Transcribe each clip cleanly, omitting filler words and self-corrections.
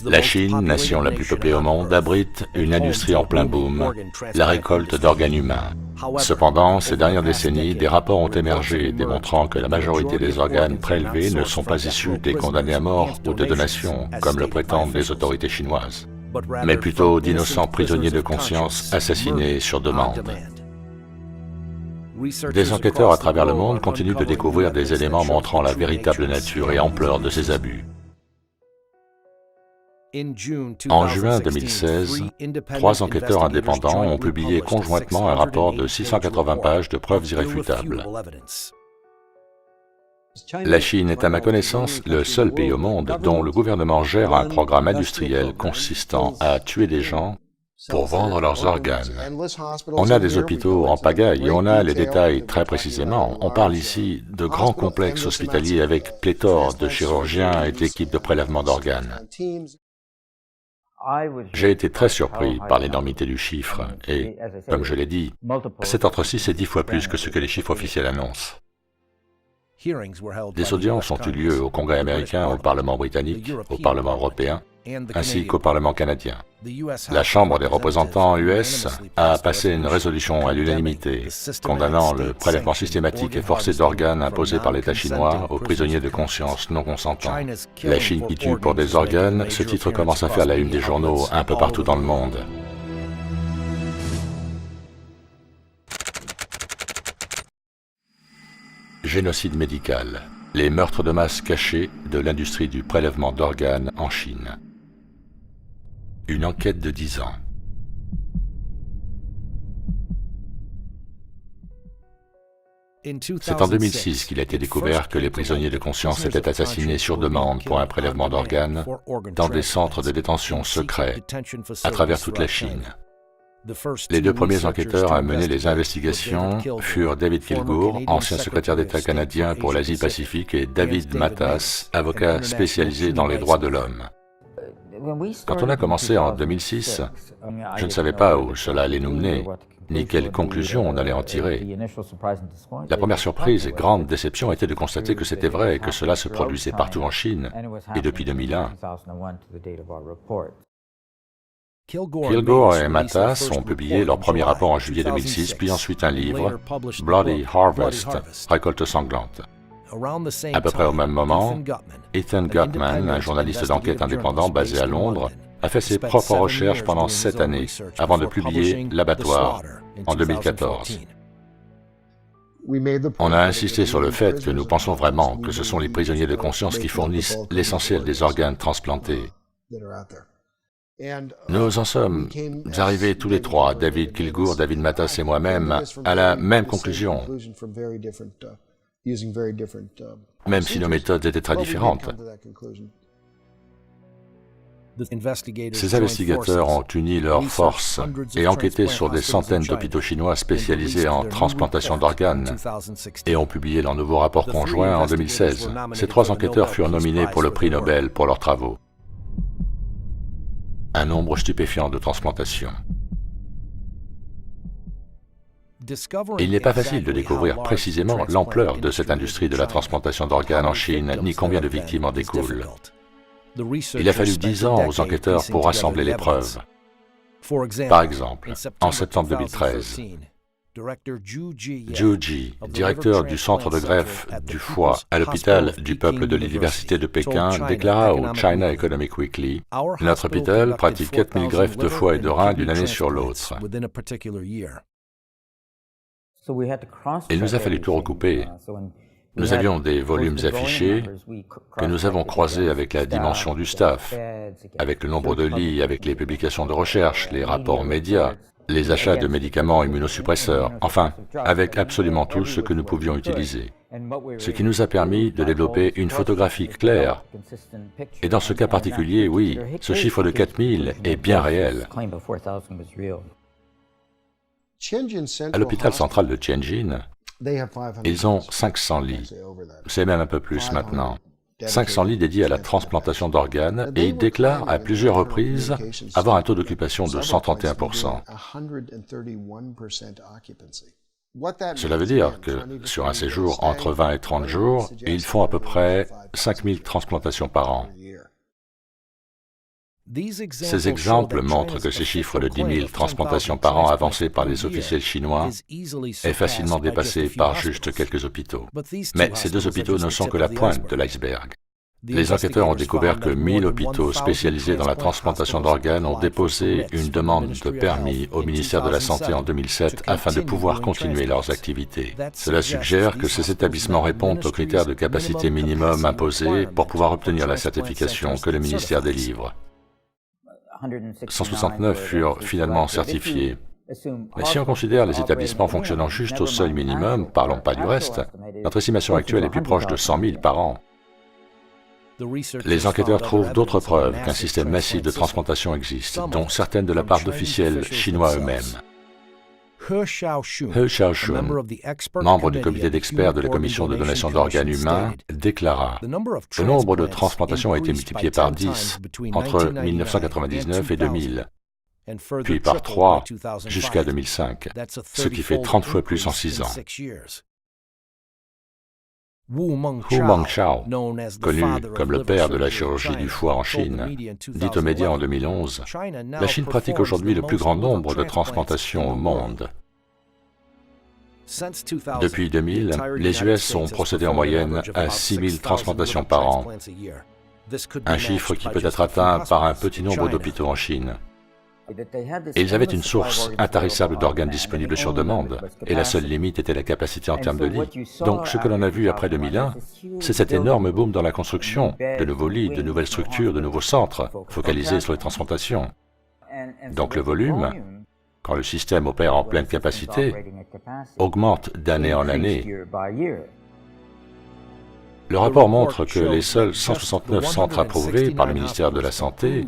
La Chine, nation la plus peuplée au monde, abrite une industrie en plein boom, la récolte d'organes humains. Cependant, ces dernières décennies, des rapports ont émergé démontrant que la majorité des organes prélevés ne sont pas issus des condamnés à mort ou de donations, comme le prétendent les autorités chinoises, mais plutôt d'innocents prisonniers de conscience assassinés sur demande. Des enquêteurs à travers le monde continuent de découvrir des éléments montrant la véritable nature et ampleur de ces abus. En juin 2016, 3 enquêteurs indépendants ont publié conjointement un rapport de 680 pages de preuves irréfutables. La Chine est à ma connaissance le seul pays au monde dont le gouvernement gère un programme industriel consistant à tuer des gens pour vendre leurs organes. On a des hôpitaux en pagaille et on a les détails très précisément. On parle ici de grands complexes hospitaliers avec pléthore de chirurgiens et d'équipes de prélèvement d'organes. J'ai été très surpris par l'énormité du chiffre et, comme je l'ai dit, c'est entre 6 et 10 fois plus que ce que les chiffres officiels annoncent. Des audiences ont eu lieu au Congrès américain, au Parlement britannique, au Parlement européen, ainsi qu'au Parlement canadien. La Chambre des représentants US a passé une résolution à l'unanimité condamnant le prélèvement systématique et forcé d'organes imposé par l'État chinois aux prisonniers de conscience non consentants. La Chine qui tue pour des organes, ce titre commence à faire la une des journaux un peu partout dans le monde. Génocide médical. Les meurtres de masse cachés de l'industrie du prélèvement d'organes en Chine. Une enquête de 10 ans. C'est en 2006 qu'il a été découvert que les prisonniers de conscience étaient assassinés sur demande pour un prélèvement d'organes dans des centres de détention secrets à travers toute la Chine. Les 2 premiers enquêteurs à mener les investigations furent David Kilgour, ancien secrétaire d'État canadien pour l'Asie-Pacifique, et David Matas, avocat spécialisé dans les droits de l'homme. Quand on a commencé en 2006, je ne savais pas où cela allait nous mener, ni quelles conclusions on allait en tirer. La première surprise et grande déception était de constater que c'était vrai et que cela se produisait partout en Chine, et depuis 2001. Kilgour et Matas ont publié leur premier rapport en juillet 2006, puis ensuite un livre, Bloody Harvest, Récolte sanglante. À peu près au même moment, Ethan Gutman, un journaliste d'enquête indépendant basé à Londres, a fait ses propres recherches pendant 7 années, avant de publier L'Abattoir en 2014. On a insisté sur le fait que nous pensons vraiment que ce sont les prisonniers de conscience qui fournissent l'essentiel des organes transplantés. Nous en sommes arrivés tous les 3, David Kilgour, David Matas et moi-même, à la même conclusion, même si nos méthodes étaient très différentes. Ces investigateurs ont uni leurs forces et enquêté sur des centaines d'hôpitaux chinois spécialisés en transplantation d'organes et ont publié leur nouveau rapport conjoint en 2016. Ces 3 enquêteurs furent nominés pour le prix Nobel pour leurs travaux. Un nombre stupéfiant de transplantations. Il n'est pas facile de découvrir précisément l'ampleur de cette industrie de la transplantation d'organes en Chine, ni combien de victimes en découlent. Il a fallu 10 ans aux enquêteurs pour rassembler les preuves. Par exemple, en septembre 2013, Zhu Ji, directeur du centre de greffe du foie à l'hôpital du peuple de l'université de Pékin, déclara au China Economic Weekly « Notre hôpital pratique 4000 greffes de foie et de rein d'une année sur l'autre. » Il nous a fallu tout recouper. Nous avions des volumes affichés que nous avons croisés avec la dimension du staff, avec le nombre de lits, avec les publications de recherche, les rapports médias, les achats de médicaments immunosuppresseurs, enfin, avec absolument tout ce que nous pouvions utiliser. Ce qui nous a permis de développer une photographie claire. Et dans ce cas particulier, oui, ce chiffre de 4000 est bien réel. À l'hôpital central de Tianjin, ils ont 500 lits. C'est même un peu plus maintenant. 500 lits dédiés à la transplantation d'organes et ils déclarent à plusieurs reprises avoir un taux d'occupation de 131%. Cela veut dire que sur un séjour entre 20 et 30 jours, ils font à peu près 5000 transplantations par an. Ces exemples montrent que ces chiffres de 10 000 transplantations par an avancés par les officiels chinois est facilement dépassé par juste quelques hôpitaux. Mais ces deux hôpitaux ne sont que la pointe de l'iceberg. Les enquêteurs ont découvert que 1000 hôpitaux spécialisés dans la transplantation d'organes ont déposé une demande de permis au ministère de la Santé en 2007 afin de pouvoir continuer leurs activités. Cela suggère que ces établissements répondent aux critères de capacité minimum imposés pour pouvoir obtenir la certification que le ministère délivre. 169 furent finalement certifiés. Mais si on considère les établissements fonctionnant juste au seuil minimum, parlons pas du reste, notre estimation actuelle est plus proche de 100 000 par an. Les enquêteurs trouvent d'autres preuves qu'un système massif de transplantation existe, dont certaines de la part d'officiels chinois eux-mêmes. He Xiaoshun, membre du comité d'experts de la commission de donation d'organes humains, déclara « Le nombre de transplantations a été multiplié par 10 entre 1999 et 2000, puis par 3 jusqu'à 2005, ce qui fait 30 fois plus en 6 ans. » Wu Mengshao, connu comme le père de la chirurgie du foie en Chine, dit aux médias en 2011, « La Chine pratique aujourd'hui le plus grand nombre de transplantations au monde. » Depuis 2000, les US ont procédé en moyenne à 6 000 transplantations par an, un chiffre qui peut être atteint par un petit nombre d'hôpitaux en Chine. Et ils avaient une source intarissable d'organes disponibles sur demande, et la seule limite était la capacité en termes de lits. Donc ce que l'on a vu après 2001, c'est cet énorme boom dans la construction, de nouveaux lits, de nouvelles structures, de nouveaux centres, focalisés sur les transplantations. Donc le volume, quand le système opère en pleine capacité, augmente d'année en année. Le rapport montre que les seuls 169 centres approuvés par le ministère de la Santé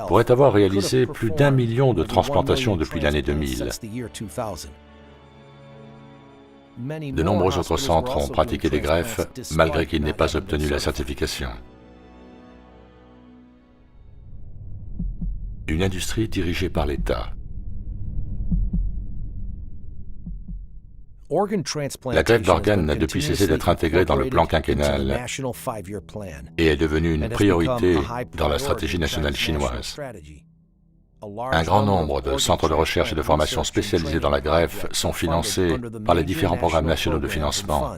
pourraient avoir réalisé plus d'1 million de transplantations depuis l'année 2000. De nombreux autres centres ont pratiqué des greffes, malgré qu'ils n'aient pas obtenu la certification. Une industrie dirigée par l'État. La greffe d'organes n'a depuis cessé d'être intégrée dans le plan quinquennal et est devenue une priorité dans la stratégie nationale chinoise. Un grand nombre de centres de recherche et de formation spécialisés dans la greffe sont financés par les différents programmes nationaux de financement.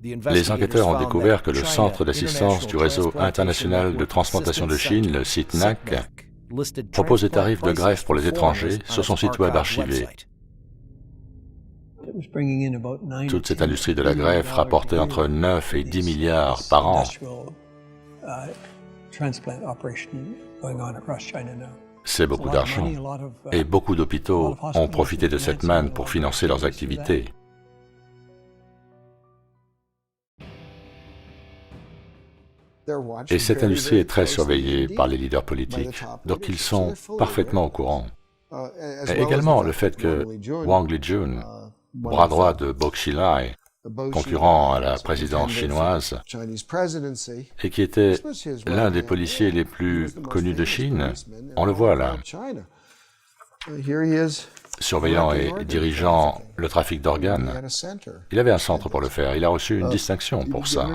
Les enquêteurs ont découvert que le Centre d'assistance du réseau international de transplantation de Chine, le CITNAC, propose des tarifs de greffe pour les étrangers sur son site web archivé. Toute cette industrie de la greffe rapportait entre 9 et 10 milliards par an. C'est beaucoup d'argent, et beaucoup d'hôpitaux ont profité de cette manne pour financer leurs activités. Et cette industrie est très surveillée par les leaders politiques, donc ils sont parfaitement au courant. Et également le fait que Wang Lijun, bras droit de Bo Xilai, concurrent à la présidence chinoise, et qui était l'un des policiers les plus connus de Chine, on le voit là, surveillant et dirigeant le trafic d'organes. Il avait un centre pour le faire, il a reçu une distinction pour ça,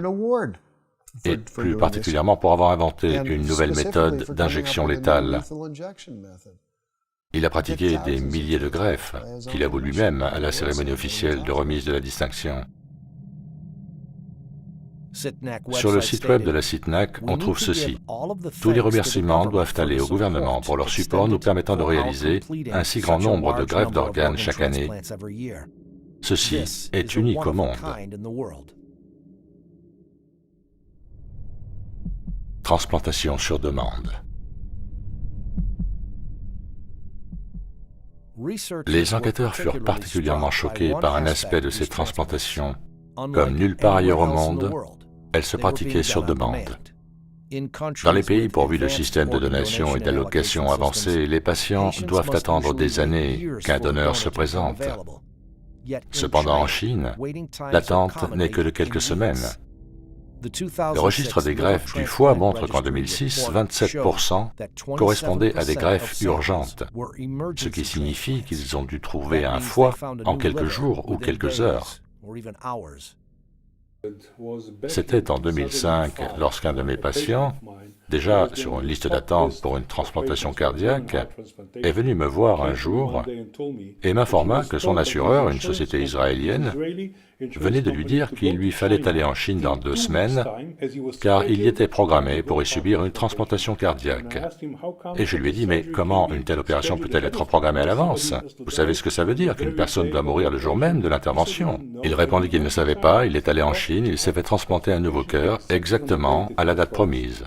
et plus particulièrement pour avoir inventé une nouvelle méthode d'injection létale. Il a pratiqué des milliers de greffes, qu'il avoue lui-même à la cérémonie officielle de remise de la distinction. Sur le site web de la CITNAC, on trouve ceci. Tous les remerciements doivent aller au gouvernement pour leur support nous permettant de réaliser un si grand nombre de greffes d'organes chaque année. Ceci est unique au monde. Transplantation sur demande. Les enquêteurs furent particulièrement choqués par un aspect de ces transplantations. Comme nulle part ailleurs au monde, elles se pratiquaient sur demande. Dans les pays pourvus de systèmes de donation et d'allocation avancés, les patients doivent attendre des années qu'un donneur se présente. Cependant, en Chine, l'attente n'est que de quelques semaines. Le registre des greffes du foie montre qu'en 2006, 27% correspondaient à des greffes urgentes, ce qui signifie qu'ils ont dû trouver un foie en quelques jours ou quelques heures. C'était en 2005 lorsqu'un de mes patients, déjà sur une liste d'attente pour une transplantation cardiaque, est venu me voir un jour et m'informa que son assureur, une société israélienne, venait de lui dire qu'il lui fallait aller en Chine dans 2 semaines, car il y était programmé pour y subir une transplantation cardiaque. Et je lui ai dit, mais comment une telle opération peut-elle être programmée à l'avance? Vous savez ce que ça veut dire, qu'une personne doit mourir le jour même de l'intervention? Il répondit qu'il ne savait pas, il est allé en Chine, il s'est fait transplanter un nouveau cœur, exactement à la date promise.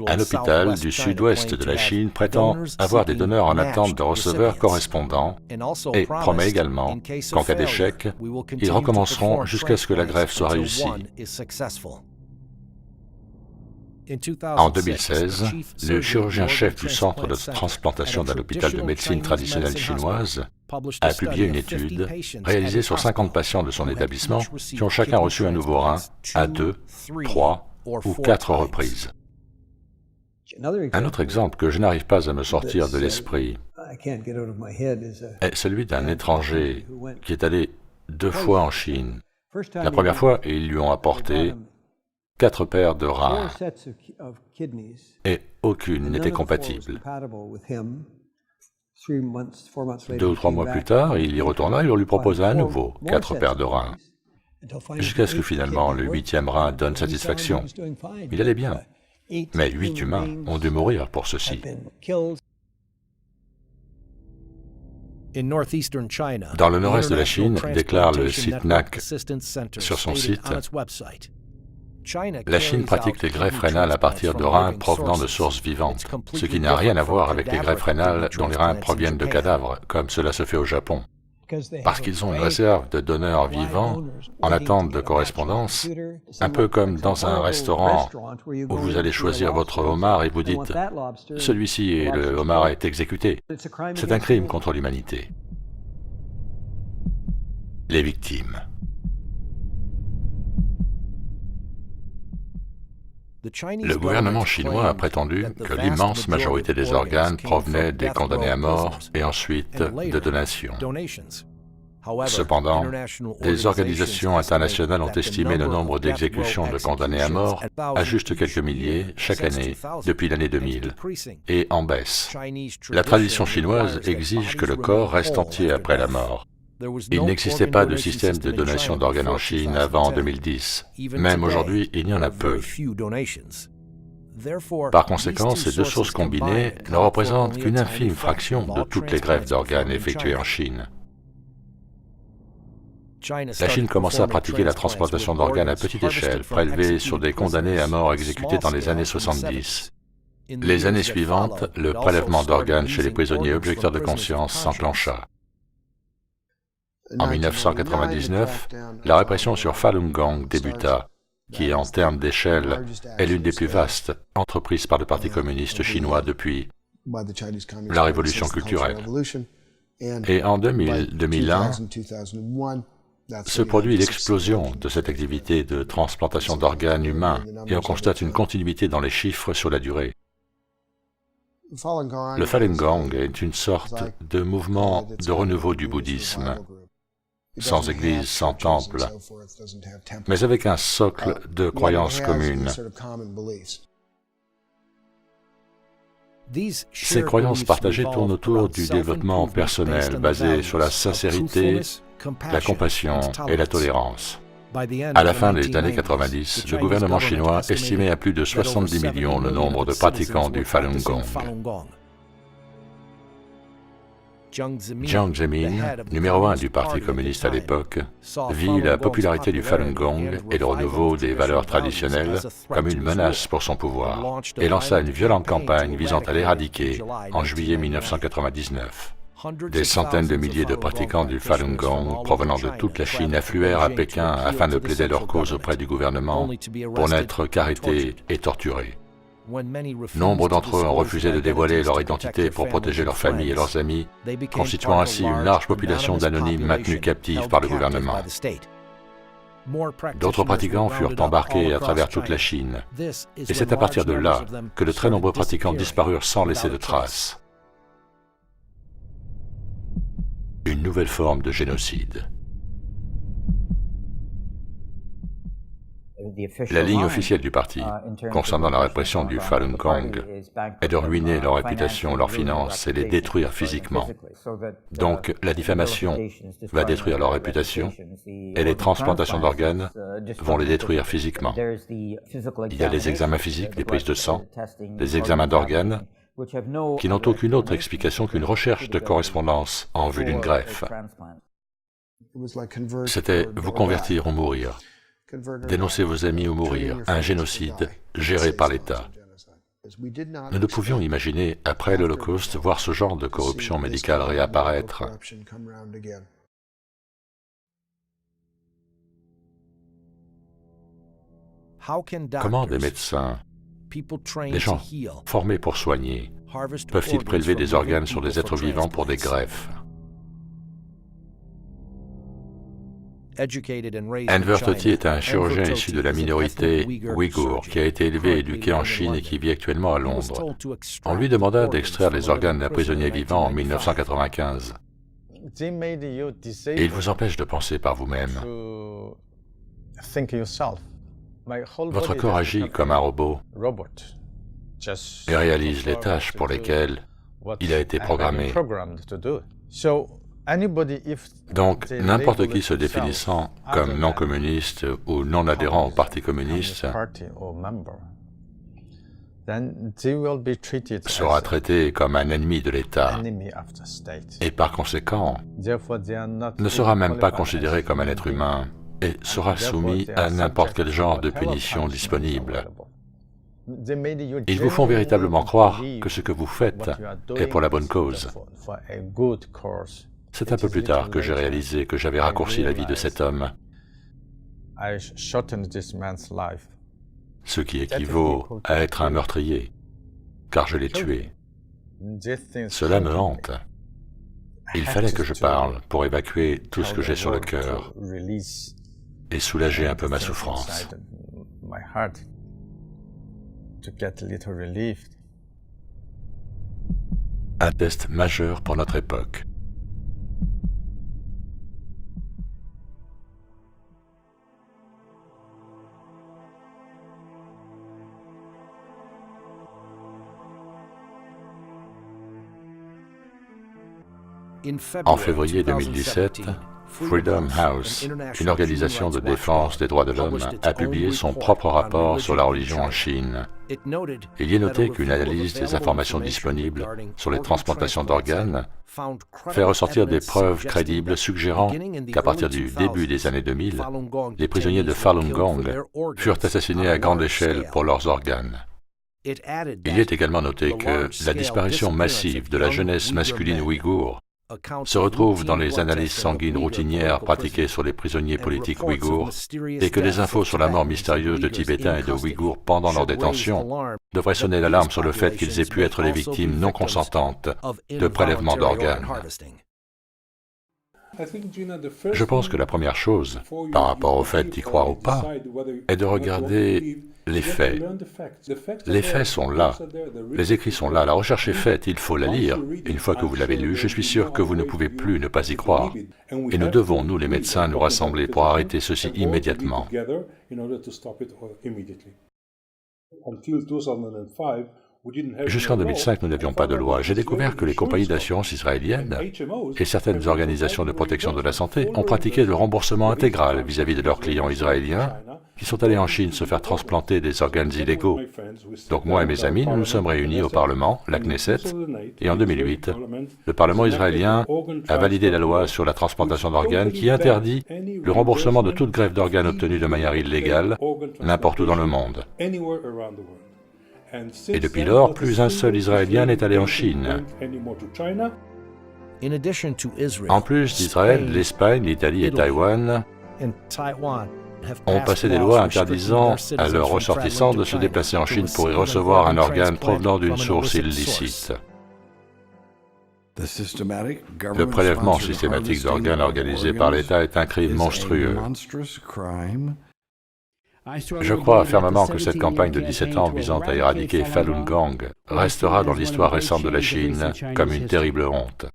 Un hôpital du sud-ouest de la Chine prétend avoir des donneurs en attente de receveurs correspondants et promet également qu'en cas d'échec, ils recommenceront jusqu'à ce que la greffe soit réussie. En 2016, le chirurgien-chef du centre de transplantation d'un hôpital de médecine traditionnelle chinoise a publié une étude réalisée sur 50 patients de son établissement qui ont chacun reçu un nouveau rein à 2, 3 ou 4 reprises. Un autre exemple que je n'arrive pas à me sortir de l'esprit est celui d'un étranger qui est allé 2 fois en Chine. La première fois, ils lui ont apporté 4 paires de reins et aucune n'était compatible. 2 ou 3 mois plus tard, il y retourna et on lui proposa à nouveau 4 paires de reins, jusqu'à ce que finalement le 8e rein donne satisfaction. Il allait bien. Mais 8 humains ont dû mourir pour ceci. Dans le nord-est de la Chine, déclare le site NAC sur son site, la Chine pratique les greffes rénales à partir de reins provenant de sources vivantes, ce qui n'a rien à voir avec les greffes rénales dont les reins proviennent de cadavres, comme cela se fait au Japon. Parce qu'ils ont une réserve de donneurs vivants en attente de correspondance, un peu comme dans un restaurant où vous allez choisir votre homard et vous dites « celui-ci et le homard est exécuté ». C'est un crime contre l'humanité. Les victimes. Le gouvernement chinois a prétendu que l'immense majorité des organes provenaient des condamnés à mort et ensuite de donations. Cependant, des organisations internationales ont estimé le nombre d'exécutions de condamnés à mort à juste quelques milliers chaque année depuis l'année 2000, et en baisse. La tradition chinoise exige que le corps reste entier après la mort. Il n'existait pas de système de donation d'organes en Chine avant 2010. Même aujourd'hui, il y en a peu. Par conséquent, ces 2 sources combinées ne représentent qu'une infime fraction de toutes les greffes d'organes effectuées en Chine. La Chine commença à pratiquer la transplantation d'organes à petite échelle, prélevés sur des condamnés à mort exécutés dans les années 70. Les années suivantes, le prélèvement d'organes chez les prisonniers objecteurs de conscience s'enclencha. En 1999, la répression sur Falun Gong débuta, qui, en termes d'échelle, est l'une des plus vastes entreprises par le Parti communiste chinois depuis la révolution culturelle. Et en 2001, se produit l'explosion de cette activité de transplantation d'organes humains, et on constate une continuité dans les chiffres sur la durée. Le Falun Gong est une sorte de mouvement de renouveau du bouddhisme, sans église, sans temple, mais avec un socle de croyances communes. Ces croyances partagées tournent autour du développement personnel basé sur la sincérité, la compassion et la tolérance. À la fin des années 90, le gouvernement chinois estimait à plus de 70 millions le nombre de pratiquants du Falun Gong. Jiang Zemin, numéro 1 du Parti communiste à l'époque, vit la popularité du Falun Gong et le renouveau des valeurs traditionnelles comme une menace pour son pouvoir, et lança une violente campagne visant à l'éradiquer en juillet 1999. Des centaines de milliers de pratiquants du Falun Gong provenant de toute la Chine affluèrent à Pékin afin de plaider leur cause auprès du gouvernement pour n'être qu'arrêtés et torturés. Nombre d'entre eux ont refusé de dévoiler leur identité pour protéger leurs familles et leurs amis, constituant ainsi une large population d'anonymes maintenus captifs par le gouvernement. D'autres pratiquants furent embarqués à travers toute la Chine, et c'est à partir de là que de très nombreux pratiquants disparurent sans laisser de traces. Une nouvelle forme de génocide. La ligne officielle du parti, concernant la répression du Falun Gong, est de ruiner leur réputation, leurs finances et les détruire physiquement. Donc, la diffamation va détruire leur réputation et les transplantations d'organes vont les détruire physiquement. Il y a les examens physiques, les prises de sang, les examens d'organes, qui n'ont aucune autre explication qu'une recherche de correspondance en vue d'une greffe. C'était vous convertir ou mourir. Dénoncer vos amis ou mourir, un génocide géré par l'État. Nous ne pouvions imaginer, après l'Holocauste, voir ce genre de corruption médicale réapparaître. Comment des médecins, des gens formés pour soigner, peuvent-ils prélever des organes sur des êtres vivants pour des greffes? Enver Tohti est un chirurgien issu de la minorité ouïghour qui a été élevé et éduqué en Chine et qui vit actuellement à Londres. On lui demanda d'extraire les organes d'un prisonnier vivant en 1995. Et il vous empêche de penser par vous-même. Votre corps agit comme un robot et réalise les tâches pour lesquelles il a été programmé. Donc, n'importe qui se définissant comme non-communiste ou non-adhérent au Parti communiste sera traité comme un ennemi de l'État et par conséquent ne sera même pas considéré comme un être humain et sera soumis à n'importe quel genre de punition disponible. Ils vous font véritablement croire que ce que vous faites est pour la bonne cause. C'est un peu plus tard que j'ai réalisé que j'avais raccourci la vie de cet homme, ce qui équivaut à être un meurtrier, car je l'ai tué. Cela me hante. Il fallait que je parle pour évacuer tout ce que j'ai sur le cœur et soulager un peu ma souffrance. Un test majeur pour notre époque. En février 2017, Freedom House, une organisation de défense des droits de l'homme, a publié son propre rapport sur la religion en Chine. Il y est noté qu'une analyse des informations disponibles sur les transplantations d'organes fait ressortir des preuves crédibles suggérant qu'à partir du début des années 2000, les prisonniers de Falun Gong furent assassinés à grande échelle pour leurs organes. Il y est également noté que la disparition massive de la jeunesse masculine ouïghour se retrouve dans les analyses sanguines routinières pratiquées sur les prisonniers politiques ouïghours et que les infos sur la mort mystérieuse de Tibétains et de Ouïghours pendant leur détention devraient sonner l'alarme sur le fait qu'ils aient pu être les victimes non consentantes de prélèvements d'organes. Je pense que la première chose, par rapport au fait d'y croire ou pas, est de regarder les faits. Les faits sont là, les écrits sont là, la recherche est faite, il faut la lire. Une fois que vous l'avez lue, je suis sûr que vous ne pouvez plus ne pas y croire. Et nous devons, nous les médecins, nous rassembler pour arrêter ceci immédiatement. Jusqu'en 2005, nous n'avions pas de loi. J'ai découvert que les compagnies d'assurance israéliennes et certaines organisations de protection de la santé ont pratiqué le remboursement intégral vis-à-vis de leurs clients israéliens qui sont allés en Chine se faire transplanter des organes illégaux. Donc moi et mes amis, nous nous sommes réunis au Parlement, la Knesset, et en 2008, le Parlement israélien a validé la loi sur la transplantation d'organes qui interdit le remboursement de toute greffe d'organes obtenue de manière illégale n'importe où dans le monde. Et depuis lors, plus un seul Israélien n'est allé en Chine. En plus d'Israël, l'Espagne, l'Italie et Taïwan ont passé des lois interdisant à leurs ressortissants de se déplacer en Chine pour y recevoir un organe provenant d'une source illicite. Le prélèvement systématique d'organes organisé par l'État est un crime monstrueux. Je crois fermement que cette campagne de 17 ans visant à éradiquer Falun Gong restera dans l'histoire récente de la Chine comme une terrible honte.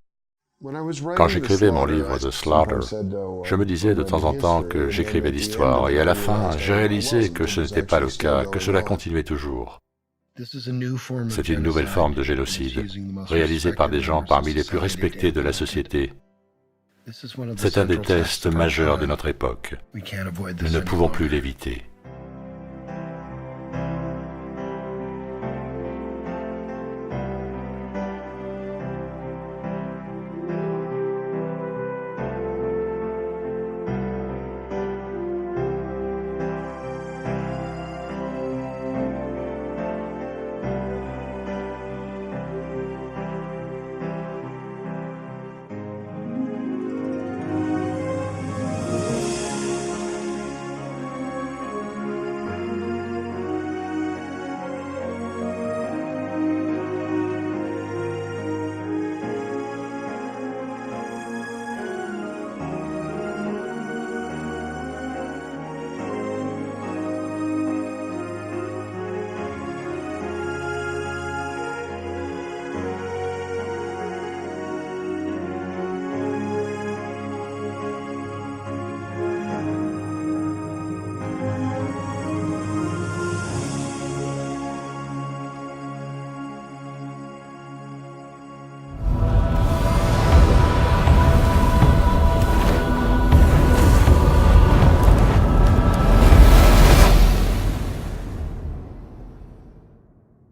Quand j'écrivais mon livre The Slaughter, je me disais de temps en temps que j'écrivais l'histoire, et à la fin, j'ai réalisé que ce n'était pas le cas, que cela continuait toujours. C'est une nouvelle forme de génocide, réalisée par des gens parmi les plus respectés de la société. C'est un des tests majeurs de notre époque. Nous ne pouvons plus l'éviter.